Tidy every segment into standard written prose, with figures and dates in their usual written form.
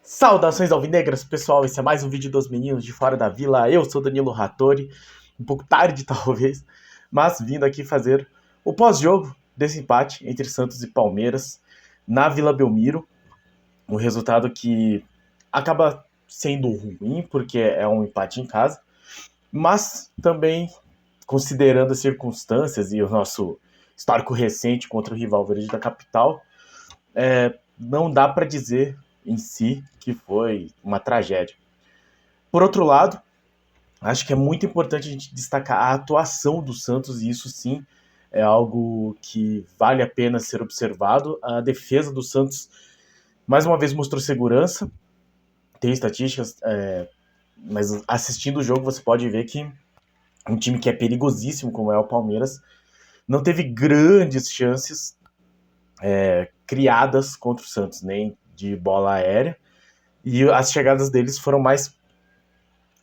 Saudações alvinegras, pessoal, esse é mais um vídeo dos meninos de fora da vila. Eu sou Danilo Rattori, um pouco tarde talvez, mas vindo aqui fazer o pós-jogo desse empate entre Santos e Palmeiras na Vila Belmiro. Um resultado que acaba sendo ruim, porque é um empate em casa, mas também, considerando as circunstâncias e o nosso histórico recente contra o rival verde da capital, não dá para dizer em si que foi uma tragédia. Por outro lado, acho que é muito importante a gente destacar a atuação do Santos, e isso sim é algo que vale a pena ser observado. A defesa do Santos, mais uma vez, mostrou segurança, tem estatísticas, mas assistindo o jogo você pode ver que um time que é perigosíssimo, como é o Palmeiras, não teve grandes chances criadas contra o Santos, nem de bola aérea, e as chegadas deles foram mais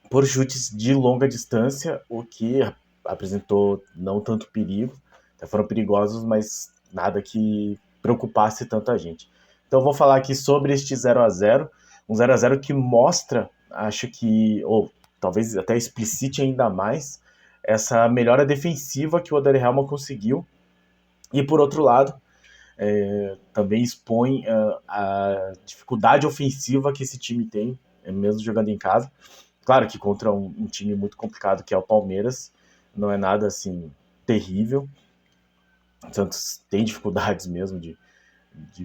por chutes de longa distância, o que apresentou não tanto perigo, até foram perigosos, mas nada que preocupasse tanto a gente. Então eu vou falar aqui sobre este 0-0, um 0-0 que mostra, acho que, ou talvez até explicite ainda mais, essa melhora defensiva que o Oder Helma conseguiu, e por outro lado, também expõe a dificuldade ofensiva que esse time tem, mesmo jogando em casa. Claro que contra um time muito complicado que é o Palmeiras, não é nada assim terrível. O Santos tem dificuldades mesmo de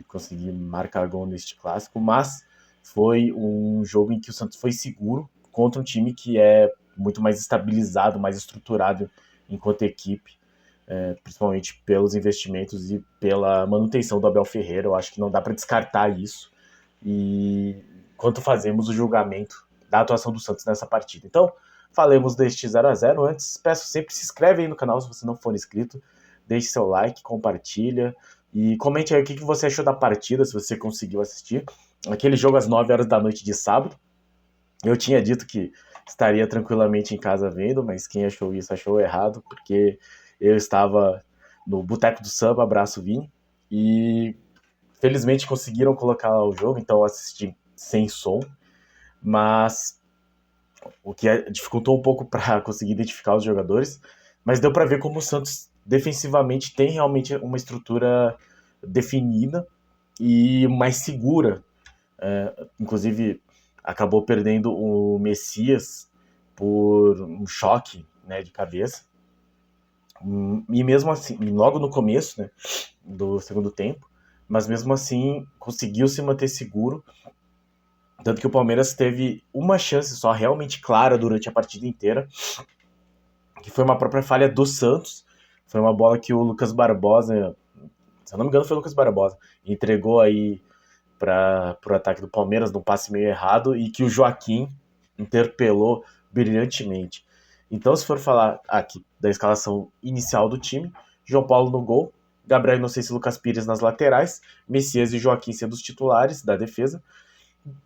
conseguir marcar gol neste clássico, mas foi um jogo em que o Santos foi seguro contra um time que é muito mais estabilizado, mais estruturado enquanto equipe, principalmente pelos investimentos e pela manutenção do Abel Ferreira. Eu acho que não dá para descartar isso, e enquanto fazemos o julgamento da atuação do Santos nessa partida. Então, falemos deste 0-0. Antes, peço sempre, se inscreve aí no canal se você não for inscrito, deixe seu like, compartilha e comente aí o que você achou da partida, se você conseguiu assistir. Aquele jogo às 9 horas da noite de sábado. Eu tinha dito que estaria tranquilamente em casa vendo, mas quem achou isso achou errado, porque eu estava no Boteco do Samba, abraço Vini, e felizmente conseguiram colocar o jogo, então eu assisti sem som, mas o que dificultou um pouco para conseguir identificar os jogadores, mas deu para ver como o Santos defensivamente tem realmente uma estrutura definida e mais segura. Inclusive, acabou perdendo o Messias por um choque, né, de cabeça. E mesmo assim, logo no começo, né, do segundo tempo, mas mesmo assim conseguiu se manter seguro. Tanto que o Palmeiras teve uma chance só realmente clara durante a partida inteira, que foi uma própria falha do Santos. Foi uma bola que o Lucas Barbosa, se eu não me engano foi o Lucas Barbosa, entregou aí para o ataque do Palmeiras num passe meio errado, e que o Joaquim interpelou brilhantemente. Então, se for falar aqui da escalação inicial do time, João Paulo no gol, Gabriel Inocêncio e Lucas Pires nas laterais, Messias e Joaquim sendo os titulares da defesa,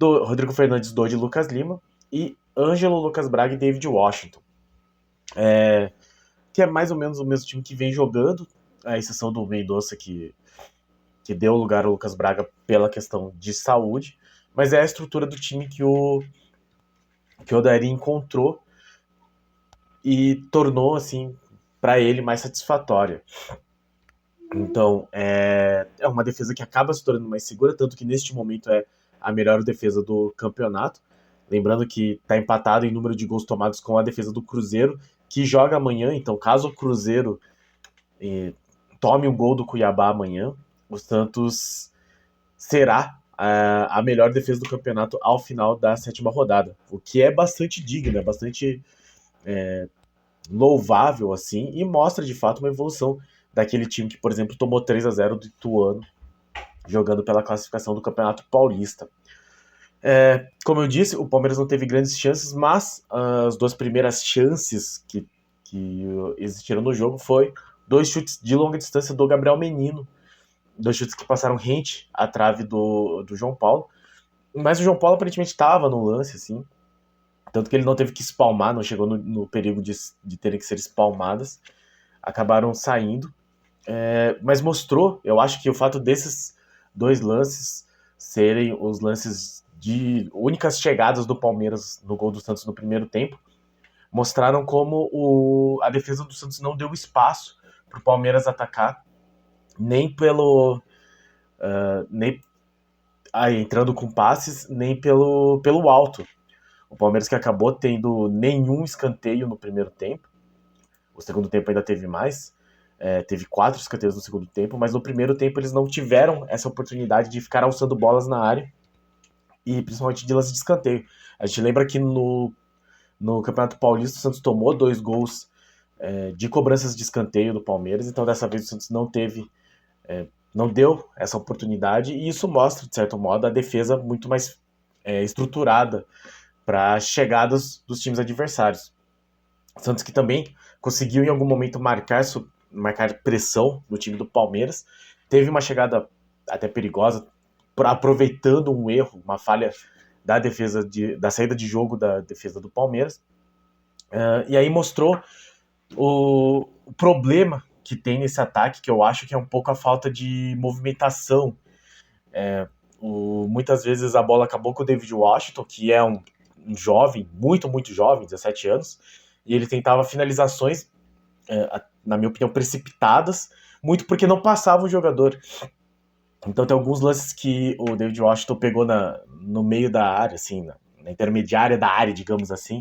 Rodrigo Fernandes, Dodi e Lucas Lima, e Ângelo, Lucas Braga e David Washington. Que é mais ou menos o mesmo time que vem jogando, a exceção do Mendonça, que deu lugar ao Lucas Braga pela questão de saúde, mas é a estrutura do time que o Odair encontrou e tornou, assim, para ele mais satisfatória. Então, é uma defesa que acaba se tornando mais segura, tanto que neste momento é a melhor defesa do campeonato. Lembrando que está empatado em número de gols tomados com a defesa do Cruzeiro, que joga amanhã. Então, caso o Cruzeiro tome um gol do Cuiabá amanhã, o Santos será a melhor defesa do campeonato ao final da 7ª rodada, o que é bastante digno, é bastante louvável, assim, e mostra de fato uma evolução daquele time que, por exemplo, tomou 3-0 do Ituano, jogando pela classificação do Campeonato Paulista. Como eu disse, o Palmeiras não teve grandes chances, mas as duas primeiras chances que existiram no jogo foi 2 chutes de longa distância do Gabriel Menino, 2 chutes que passaram rente à trave do João Paulo, mas o João Paulo aparentemente estava no lance, assim, tanto que ele não teve que espalmar, não chegou no perigo de terem que ser espalmadas, acabaram saindo. mas mostrou, eu acho que o fato desses dois lances serem os lances de únicas chegadas do Palmeiras no gol do Santos no primeiro tempo, mostraram como a defesa do Santos não deu espaço para o Palmeiras atacar, nem nem entrando com passes, nem pelo alto. O Palmeiras que acabou tendo nenhum escanteio no primeiro tempo, o segundo tempo ainda teve mais, teve 4 escanteios no segundo tempo, mas no primeiro tempo eles não tiveram essa oportunidade de ficar alçando bolas na área, e principalmente de lance de escanteio. A gente lembra que no Campeonato Paulista o Santos tomou 2 gols de cobranças de escanteio do Palmeiras, então dessa vez o Santos não deu essa oportunidade, e isso mostra, de certo modo, a defesa muito mais estruturada para chegadas dos times adversários. Santos que também conseguiu em algum momento marcar pressão no time do Palmeiras, teve uma chegada até perigosa, aproveitando um erro, uma falha da defesa da saída de jogo da defesa do Palmeiras, e aí mostrou o problema que tem nesse ataque, que eu acho que é um pouco a falta de movimentação. Muitas vezes a bola acabou com o David Washington, que é um jovem, muito, muito jovem, 17 anos, e ele tentava finalizações, na minha opinião, precipitadas, muito porque não passava o jogador. Então tem alguns lances que o David Washington pegou no meio da área, assim, na intermediária da área, digamos assim,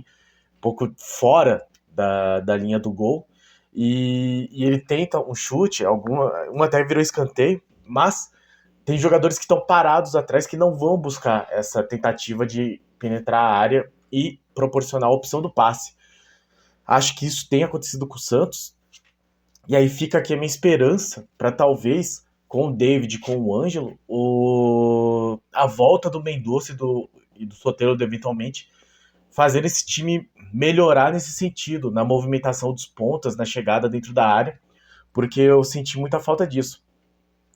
um pouco fora da linha do gol, e ele tenta um chute, um até virou escanteio, mas tem jogadores que estão parados atrás que não vão buscar essa tentativa de penetrar a área e proporcionar a opção do passe. Acho que isso tem acontecido com o Santos, e aí fica aqui a minha esperança para talvez, com o David, com o Ângelo, a volta do Mendonça e do Soteldo eventualmente, fazer esse time melhorar nesse sentido, na movimentação dos pontas, na chegada dentro da área, porque eu senti muita falta disso.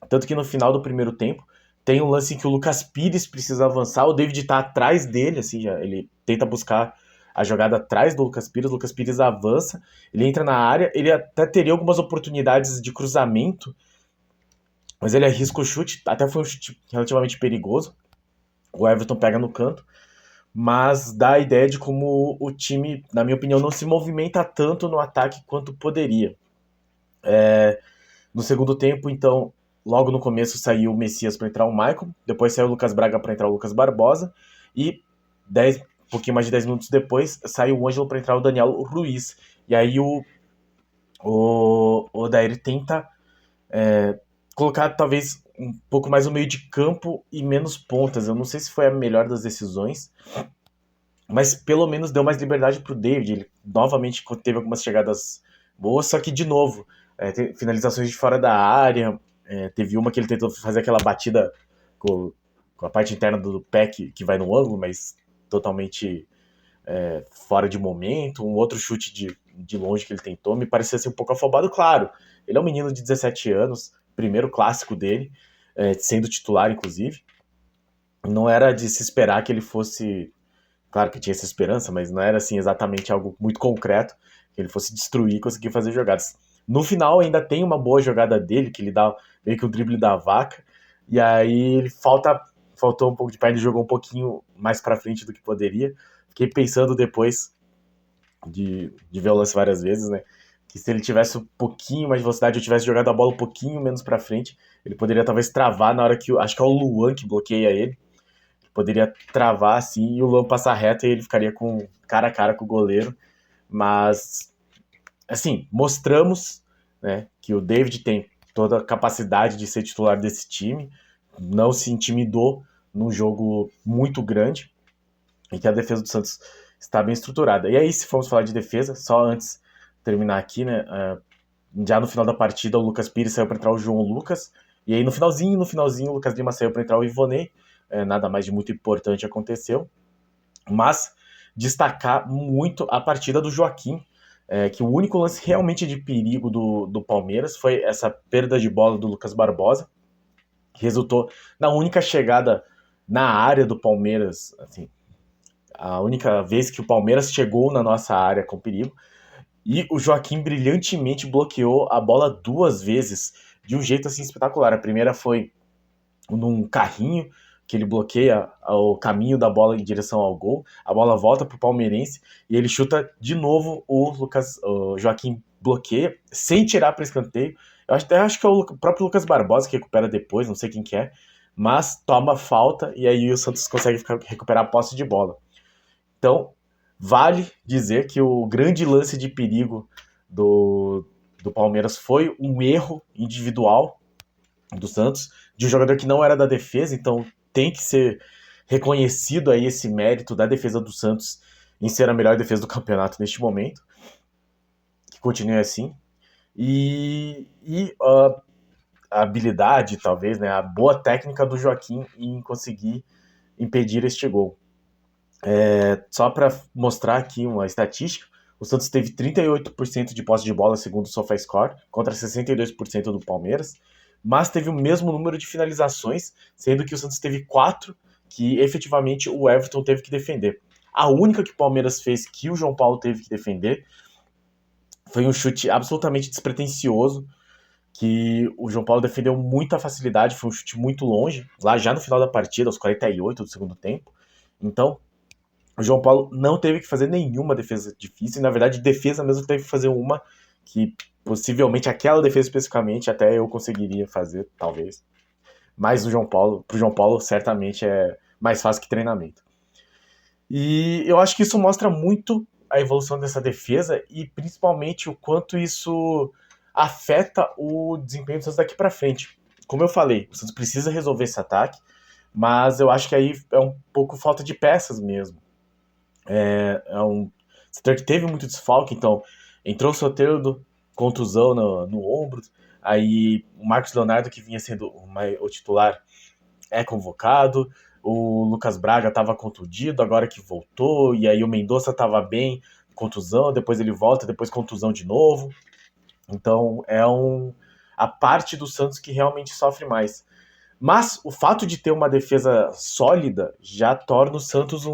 Tanto que no final do primeiro tempo, tem um lance em que o Lucas Pires precisa avançar, o David tá atrás dele, assim, ele tenta buscar a jogada atrás do Lucas Pires, o Lucas Pires avança, ele entra na área, ele até teria algumas oportunidades de cruzamento, mas ele arrisca o chute, até foi um chute relativamente perigoso, o Everton pega no canto, mas dá a ideia de como o time, na minha opinião, não se movimenta tanto no ataque quanto poderia. No segundo tempo, então, logo no começo saiu o Messias para entrar o Maicon, depois saiu o Lucas Braga para entrar o Lucas Barbosa, e um pouquinho mais de 10 minutos depois saiu o Ângelo para entrar o Daniel Ruiz. E aí o Odair tenta colocar talvez um pouco mais o meio de campo e menos pontas. Eu não sei se foi a melhor das decisões, mas pelo menos deu mais liberdade para o David. Ele novamente teve algumas chegadas boas, só que de novo, finalizações de fora da área. Teve uma que ele tentou fazer aquela batida com a parte interna do pé que vai no ângulo, mas totalmente fora de momento. Um outro chute de longe que ele tentou me parecia ser um pouco afobado. Claro, ele é um menino de 17 anos, primeiro clássico dele, sendo titular, inclusive. Não era de se esperar que ele fosse... Claro que tinha essa esperança, mas não era assim exatamente algo muito concreto, que ele fosse destruir e conseguir fazer jogadas. No final ainda tem uma boa jogada dele, que ele dá meio que o drible da vaca, e aí ele faltou um pouco de perna, ele jogou um pouquinho mais pra frente do que poderia. Fiquei pensando depois de ver o lance várias vezes, né, que se ele tivesse um pouquinho mais de velocidade, ou tivesse jogado a bola um pouquinho menos pra frente, ele poderia talvez travar na hora que, acho que é o Luan que bloqueia ele, poderia travar assim e o Luan passar reto e ele ficaria cara a cara com o goleiro. Mas, assim, mostramos, né, que o David tem toda a capacidade de ser titular desse time, não se intimidou num jogo muito grande e que a defesa do Santos está bem estruturada. E aí, se formos falar de defesa, só antes de terminar aqui, né, já no final da partida o Lucas Pires saiu para entrar o João Lucas, e aí no finalzinho o Lucas Lima saiu para entrar o Ivonei. Nada mais de muito importante aconteceu, mas destacar muito a partida do Joaquim, que o único lance realmente de perigo do Palmeiras foi essa perda de bola do Lucas Barbosa, que resultou na única chegada na área do Palmeiras, assim, a única vez que o Palmeiras chegou na nossa área com perigo, E o Joaquim brilhantemente bloqueou a bola 2 vezes, de um jeito assim espetacular. A primeira foi num carrinho, que ele bloqueia o caminho da bola em direção ao gol. A bola volta pro palmeirense e ele chuta de novo. O Joaquim bloqueia, sem tirar para escanteio. Eu acho que é o próprio Lucas Barbosa que recupera depois, não sei quem que é. Mas toma falta e aí o Santos consegue recuperar a posse de bola. Então, vale dizer que o grande lance de perigo do, do Palmeiras foi um erro individual do Santos, de um jogador que não era da defesa, então tem que ser reconhecido aí esse mérito da defesa do Santos em ser a melhor defesa do campeonato neste momento, que continue assim. E a habilidade, talvez, né, a boa técnica do Joaquim em conseguir impedir este gol. Só para mostrar aqui uma estatística, o Santos teve 38% de posse de bola, segundo o SofaScore, contra 62% do Palmeiras, mas teve o mesmo número de finalizações, sendo que o Santos teve 4 que efetivamente o Everton teve que defender. A única que o Palmeiras fez que o João Paulo teve que defender foi um chute absolutamente despretensioso, que o João Paulo defendeu muita facilidade, foi um chute muito longe, lá já no final da partida, aos 48 do segundo tempo. Então, o João Paulo não teve que fazer nenhuma defesa difícil, e na verdade, defesa mesmo teve que fazer uma que possivelmente aquela defesa especificamente até eu conseguiria fazer, talvez. Mas pro João Paulo certamente é mais fácil que treinamento. E eu acho que isso mostra muito a evolução dessa defesa e principalmente o quanto isso afeta o desempenho do Santos daqui para frente. Como eu falei, o Santos precisa resolver esse ataque, mas eu acho que aí é um pouco falta de peças mesmo. É um setor que teve muito desfalque, então entrou o Soteldo, contusão no ombro, aí o Marcos Leonardo, que vinha sendo o titular, é convocado, o Lucas Braga estava contundido, agora que voltou, e aí o Mendonça estava bem, contusão, depois ele volta, depois contusão de novo. Então a parte do Santos que realmente sofre mais. Mas o fato de ter uma defesa sólida já torna o Santos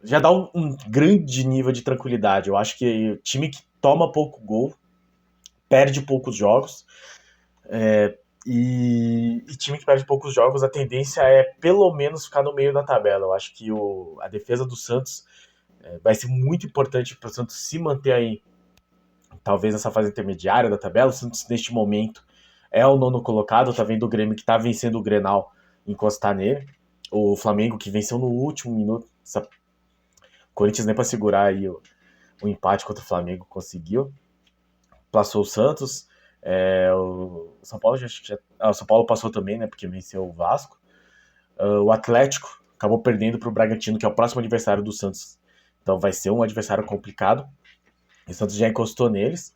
já dá um grande nível de tranquilidade. Eu acho que o time que toma pouco gol perde poucos jogos. E time que perde poucos jogos, a tendência é pelo menos ficar no meio da tabela. Eu acho que a defesa do Santos vai ser muito importante para o Santos se manter aí, talvez nessa fase intermediária da tabela. O Santos, neste momento, é o nono colocado. Tá vendo o Grêmio que está vencendo o Grenal encostar nele. O Flamengo que venceu no último minuto. Corinthians nem para segurar aí o empate contra o Flamengo conseguiu. Passou o Santos. O São Paulo o São Paulo passou também, né? Porque venceu o Vasco. O Atlético acabou perdendo para o Bragantino, que é o próximo adversário do Santos. Então vai ser um adversário complicado. O Santos já encostou neles,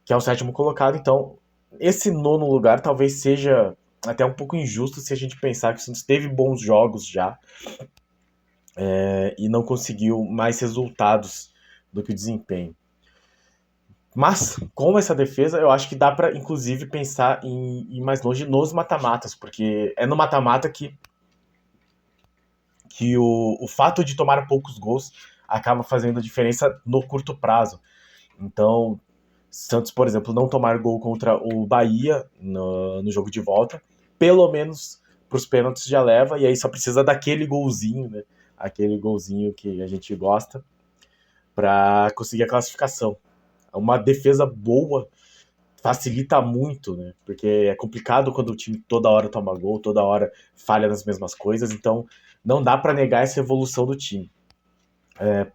que é o sétimo colocado. Então, esse nono lugar talvez seja até um pouco injusto se a gente pensar que o Santos teve bons jogos já e não conseguiu mais resultados do que o desempenho. Mas, com essa defesa, eu acho que dá para, inclusive, pensar em ir mais longe nos mata-matas, porque é no mata-mata que o fato de tomar poucos gols acaba fazendo diferença no curto prazo. Então, Santos, por exemplo, não tomar gol contra o Bahia no jogo de volta, pelo menos para os pênaltis já leva, e aí só precisa daquele golzinho, né? Aquele golzinho que a gente gosta, para conseguir a classificação. Uma defesa boa facilita muito, né? Porque é complicado quando o time toda hora toma gol, toda hora falha nas mesmas coisas, então não dá para negar essa evolução do time.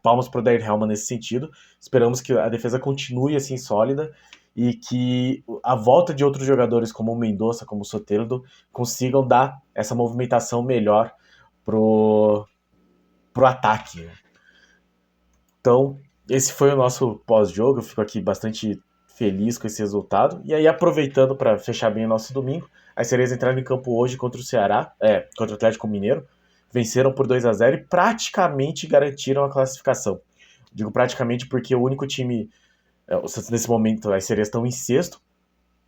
Palmas para o Dair Helman nesse sentido. Esperamos que a defesa continue assim sólida e que a volta de outros jogadores como o Mendonça, como o Soteldo, consigam dar essa movimentação melhor pro ataque, né? Então, esse foi o nosso pós-jogo. Eu fico aqui bastante feliz com esse resultado. E aí, aproveitando para fechar bem o nosso domingo, as Sereias entraram em campo hoje contra o Ceará, contra o Atlético Mineiro. Venceram por 2-0 e praticamente garantiram a classificação. Digo praticamente porque o único time, o Santos nesse momento, as Sereias estão em sexto.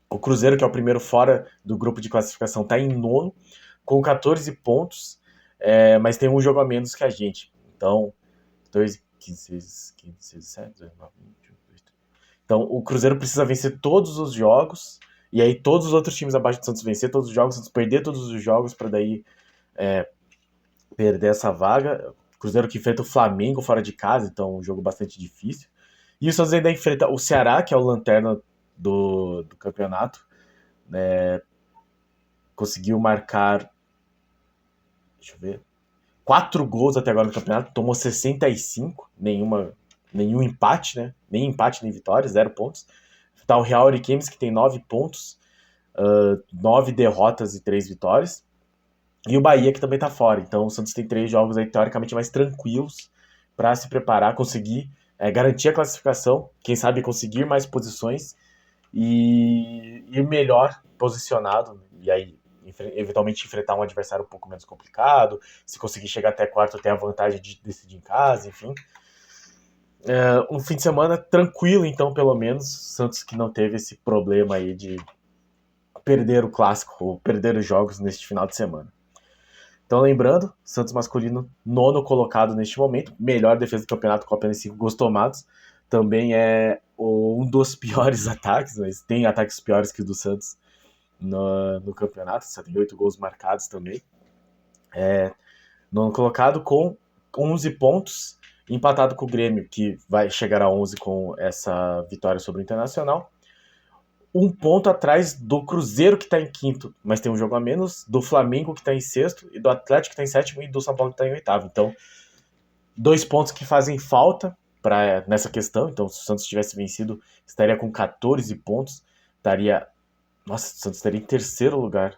O Cruzeiro, que é o primeiro fora do grupo de classificação, está em nono, com 14 pontos, mas tem um jogo a menos que a gente. Então, 2, 15, 16, 17, 19, 20. Então o Cruzeiro precisa vencer todos os jogos, e aí todos os outros times abaixo do Santos vencer todos os jogos, o Santos perder todos os jogos para daí perder essa vaga. Cruzeiro que enfrenta o Flamengo fora de casa, então um jogo bastante difícil. E o Santos ainda enfrenta o Ceará, que é o lanterna do campeonato. Conseguiu marcar, deixa eu ver, 4 gols até agora no campeonato, tomou 65, nenhum empate, né? Nem empate, nem vitória, 0 pontos. Tá o Real Ariquemes, que tem 9 pontos, 9 derrotas e 3 vitórias. E o Bahia, que também tá fora. Então o Santos tem 3 jogos aí, teoricamente, mais tranquilos para se preparar, conseguir garantir a classificação, quem sabe conseguir mais posições e melhor posicionado. E aí, eventualmente, enfrentar um adversário um pouco menos complicado. Se conseguir chegar até quarto, ter a vantagem de decidir em casa, enfim. Um fim de semana tranquilo, então, pelo menos. Santos que não teve esse problema aí de perder o clássico ou perder os jogos neste final de semana. Então, lembrando, Santos masculino 9º colocado neste momento, melhor defesa do campeonato com apenas 5 gols tomados. Também é um dos piores ataques, mas tem ataques piores que o do Santos no campeonato, 78 gols marcados também. 9º colocado com 11 pontos, empatado com o Grêmio, que vai chegar a 11 com essa vitória sobre o Internacional. 1 ponto atrás do Cruzeiro, que está em 5º, mas tem um jogo a menos, do Flamengo, que está em 6º, e do Atlético, que está em 7º, e do São Paulo, que está em 8º. Então, 2 pontos que fazem falta nessa questão. Então, se o Santos tivesse vencido, estaria com 14 pontos. Nossa, o Santos estaria em 3º lugar.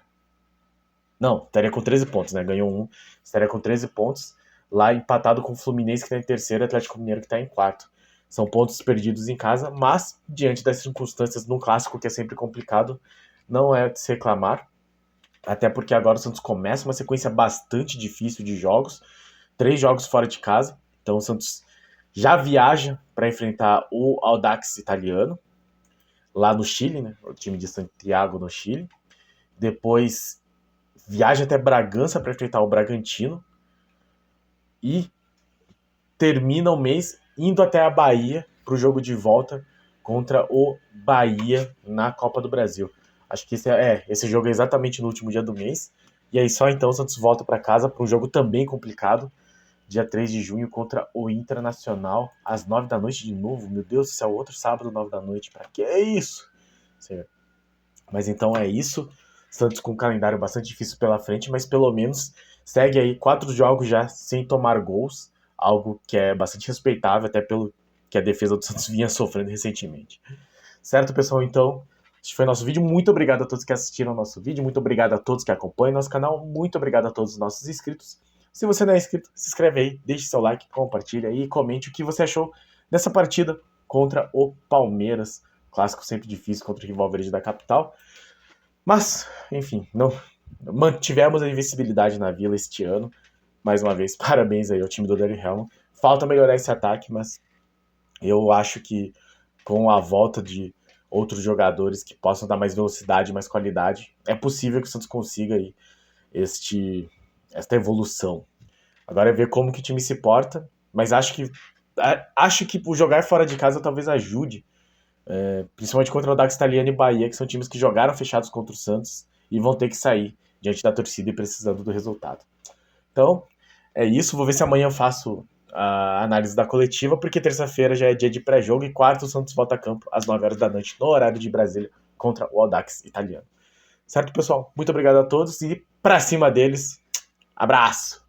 Não, estaria com 13 pontos, né? Ganhou 1, estaria com 13 pontos. Lá empatado com o Fluminense, que está em 3º, e o Atlético Mineiro, que está em 4º. São pontos perdidos em casa, mas, diante das circunstâncias num clássico que é sempre complicado, não é de se reclamar. Até porque agora o Santos começa uma sequência bastante difícil de jogos. 3 jogos fora de casa. Então o Santos já viaja para enfrentar o Audax italiano, lá no Chile, né? O time de Santiago, no Chile. Depois viaja até Bragança para enfrentar o Bragantino. E termina o mês indo até a Bahia para o jogo de volta contra o Bahia na Copa do Brasil. Acho que esse jogo é exatamente no último dia do mês. E aí só então o Santos volta para casa para um jogo também complicado, dia 3 de junho, contra o Internacional, às 9 da noite de novo. Meu Deus do céu, outro sábado, 9 da noite. Para que é isso? Mas então é isso. Santos com um calendário bastante difícil pela frente, mas pelo menos segue aí 4 jogos já sem tomar gols, algo que é bastante respeitável, até pelo que a defesa do Santos vinha sofrendo recentemente. Certo, pessoal? Então, este foi nosso vídeo. Muito obrigado a todos que assistiram ao nosso vídeo, muito obrigado a todos que acompanham nosso canal, muito obrigado a todos os nossos inscritos. Se você não é inscrito, se inscreve aí, deixe seu like, compartilha e comente o que você achou dessa partida contra o Palmeiras. Clássico sempre difícil contra o rival verde da capital. Mas, enfim, não mantivemos a invencibilidade na Vila este ano. Mais uma vez, parabéns aí ao time do Dani Helman. Falta melhorar esse ataque, mas eu acho que com a volta de outros jogadores que possam dar mais velocidade, mais qualidade, é possível que o Santos consiga aí esta evolução. Agora é ver como que o time se porta, mas acho que o jogar fora de casa talvez ajude, principalmente contra o Audax Italiano e Bahia, que são times que jogaram fechados contra o Santos e vão ter que sair diante da torcida e precisando do resultado. Então, é isso. Vou ver se amanhã eu faço a análise da coletiva, porque terça-feira já é dia de pré-jogo e quarta o Santos volta a campo às 9 horas da noite, no horário de Brasília, contra o Audax Italiano. Certo, pessoal? Muito obrigado a todos e pra cima deles. Abraço!